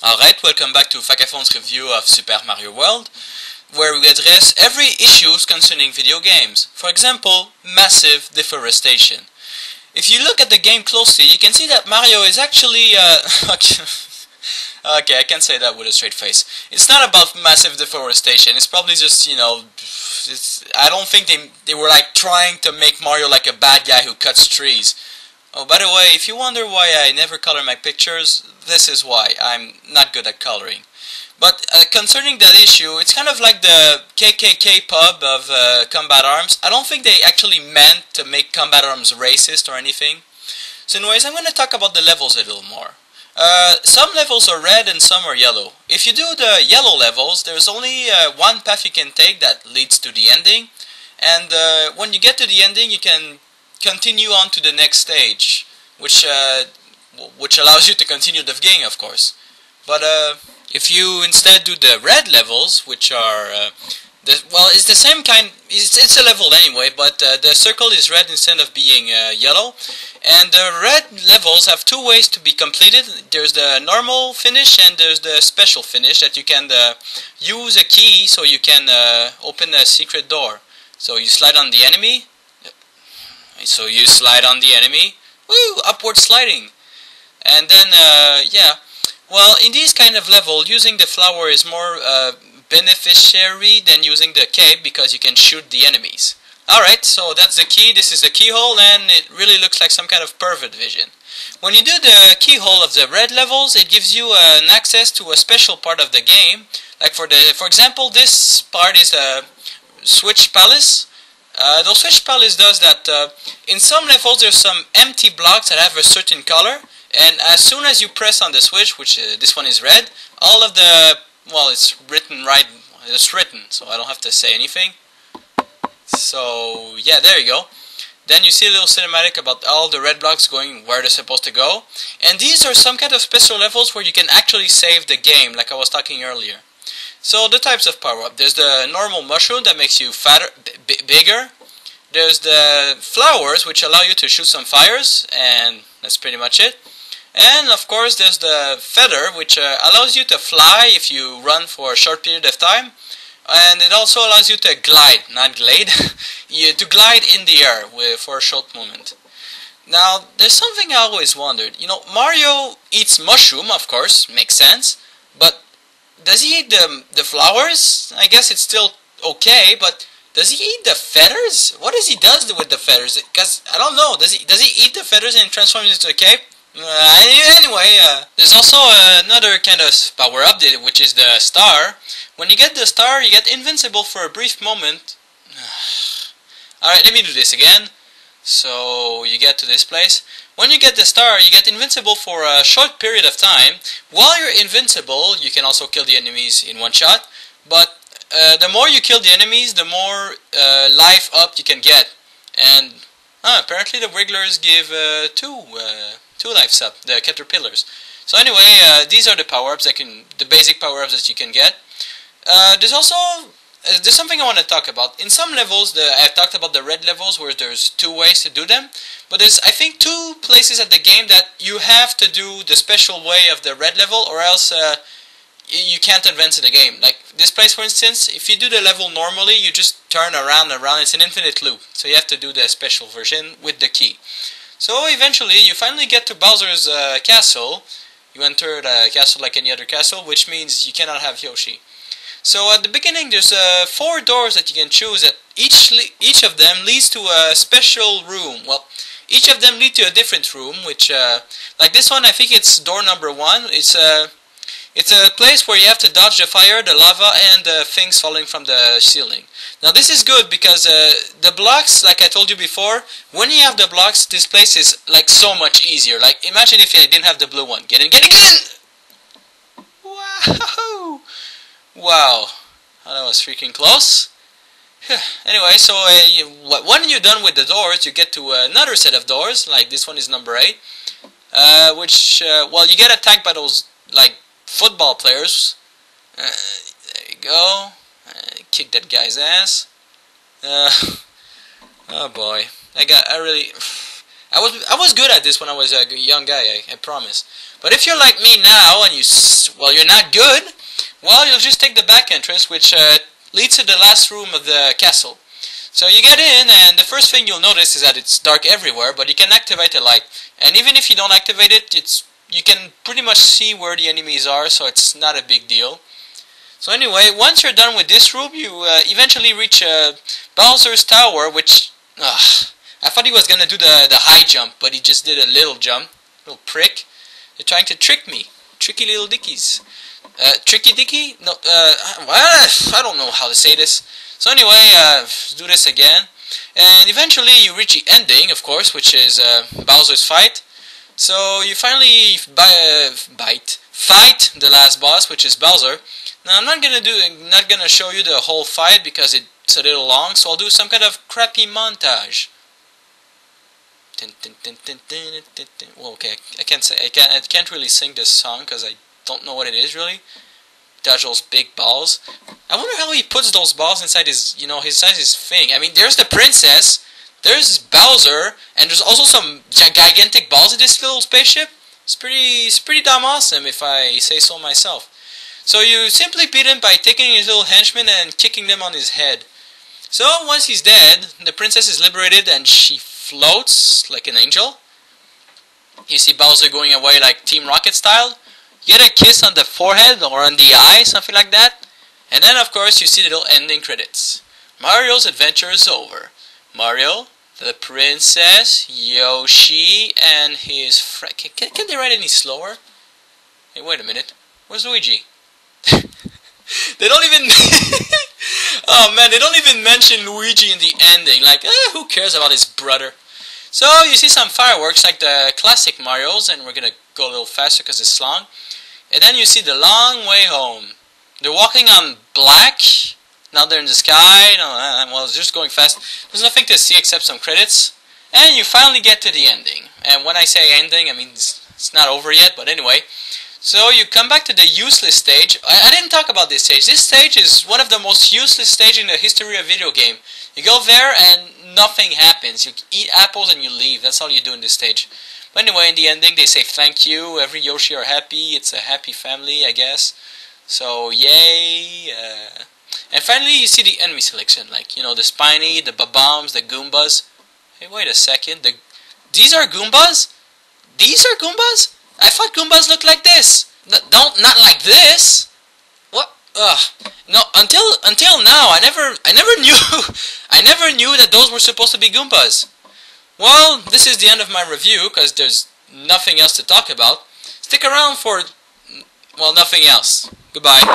Alright, welcome back to Fakafon's review of Super Mario World, where we address every issues concerning video games. For example, massive deforestation. If you look at the game closely, you can see that Mario is actually, okay, I can't say that with a straight face. It's not about massive deforestation, it's probably just, I don't think they were like trying to make Mario like a bad guy who cuts trees. Oh, by the way, if you wonder why I never color my pictures, this is why. I'm not good at coloring. But concerning that issue, it's kind of like the KKK pub of combat arms. I don't think they actually meant to make combat arms racist or anything. So anyways, I'm going to talk about the levels a little more. Some levels are red and some are yellow. If you do the yellow levels, there's only one path you can take that leads to the ending. And when you get to the ending, you can continue on to the next stage, which allows you to continue the game, of course. But if you instead do the red levels, which are it's the same kind. It's a level anyway, but the circle is red instead of being yellow. And the red levels have two ways to be completed. There's the normal finish and there's the special finish that you can use a key so you can open a secret door. So you slide on the enemy. Woo! Upward sliding. And then, well, in this kind of level, using the flower is more beneficiary than using the cape because you can shoot the enemies. Alright, so that's the key. This is the keyhole, and it really looks like some kind of pervert vision. When you do the keyhole of the red levels, it gives you an access to a special part of the game. Like for example, this part is a Switch Palace. The Switch Palace does that. In some levels, there's some empty blocks that have a certain color, and as soon as you press on the switch, which this one is red, all of the, well, it's written right, it's written, so I don't have to say anything. So yeah, there you go. Then you see a little cinematic about all the red blocks going where they're supposed to go, and these are some kind of special levels where you can actually save the game, like I was talking earlier. So the types of power-up, there's the normal mushroom that makes you fatter, bigger. There's the flowers which allow you to shoot some fires, and that's pretty much it. And of course there's the feather which allows you to fly if you run for a short period of time. And it also allows you to glide, not glide, to glide in the air for a short moment. Now there's something I always wondered. Mario eats mushroom, of course, makes sense, but does he eat the flowers? I guess it's still okay, but does he eat the feathers? What does he does with the feathers? Because I don't know. Does he eat the feathers and transform into a cape? Anyway, there's also another kind of power up, which is the star. When you get the star, you get invincible for a brief moment. Alright, let me do this again. So you get to this place. When you get the star, you get invincible for a short period of time. While you're invincible, you can also kill the enemies in one shot. But the more you kill the enemies, the more life up you can get. And apparently the Wigglers give two lives up, the caterpillars. So anyway, these are the power-ups the basic power-ups that you can get. There's something I want to talk about. In some levels, I've talked about the red levels where there's two ways to do them. But there's, I think, two places at the game that you have to do the special way of the red level, or else you can't advance in the game. Like this place, for instance, if you do the level normally, you just turn around and around. It's an infinite loop. So you have to do the special version with the key. So eventually, you finally get to Bowser's castle. You enter the castle like any other castle, which means you cannot have Yoshi. So at the beginning, there's 4 doors that you can choose. That each of them leads to a special room. Well, each of them lead to a different room. Which, like this one, I think it's door number 1. It's a place where you have to dodge the fire, the lava, and the things falling from the ceiling. Now this is good because the blocks, like I told you before, when you have the blocks, this place is like so much easier. Like imagine if I didn't have the blue one. Get in, get in, get in! Wow! Wow, that was freaking close. Anyway, so when you're done with the doors, you get to another set of doors. Like this one is number 8, which well, you get attacked by those like football players. There you go. Kick that guy's ass. Oh boy, I I was good at this when I was a young guy, I promise. But if you're like me now and you're not good, well, you'll just take the back entrance, which leads to the last room of the castle. So you get in, and the first thing you'll notice is that it's dark everywhere, but you can activate a light. And even if you don't activate it, you can pretty much see where the enemies are, so it's not a big deal. So anyway, once you're done with this room, you eventually reach Bowser's Tower, which... I thought he was gonna do the high jump, but he just did a little jump. Little prick. They're trying to trick me. Tricky little dickies. Tricky dicky? No, I don't know how to say this. So anyway, let's do this again. And eventually you reach the ending, of course, which is Bowser's fight. So you finally fight the last boss, which is Bowser. Now I'm not gonna show you the whole fight because it's a little long, so I'll do some kind of crappy montage. Well, okay, I can't really sing this song because I don't know what it is really. Dodge those big balls. I wonder how he puts those balls inside his, inside his thing. I mean, there's the princess, there's Bowser, and there's also some gigantic balls in this little spaceship. It's pretty damn awesome, if I say so myself. So you simply beat him by taking his little henchmen and kicking them on his head. So once he's dead, the princess is liberated and she floats like an angel. You see Bowser going away like Team Rocket style. You get a kiss on the forehead or on the eye, something like that. And then of course you see the little ending credits. Mario's adventure is over. Mario, the princess, Yoshi, and his friend. Can they write any slower? Hey, wait a minute. Where's Luigi? They don't even... Oh man, they don't even mention Luigi in the ending. Like, who cares about his brother? So you see some fireworks like the classic Mario's, and we're gonna go a little faster because it's long. And then you see the long way home. They're walking on black. Now they're in the sky. Well, it's just going fast. There's nothing to see except some credits. And you finally get to the ending. And when I say ending, I mean it's not over yet, but anyway. So you come back to the useless stage. I didn't talk about this stage. This stage is one of the most useless stages in the history of video game. You go there and nothing happens. You eat apples and you leave. That's all you do in this stage. But anyway, in the ending they say thank you. Every Yoshi are happy. It's a happy family, I guess. So yay. And finally you see the enemy selection. Like, the Spiny, the Bob-Bombs, the Goombas. Hey, wait a second. These are Goombas? These are Goombas? I thought Goombas looked like this. Not like this. What? No. Until now, I never knew. I never knew that those were supposed to be Goombas. Well, this is the end of my review because there's nothing else to talk about. Stick around for, well, nothing else. Goodbye.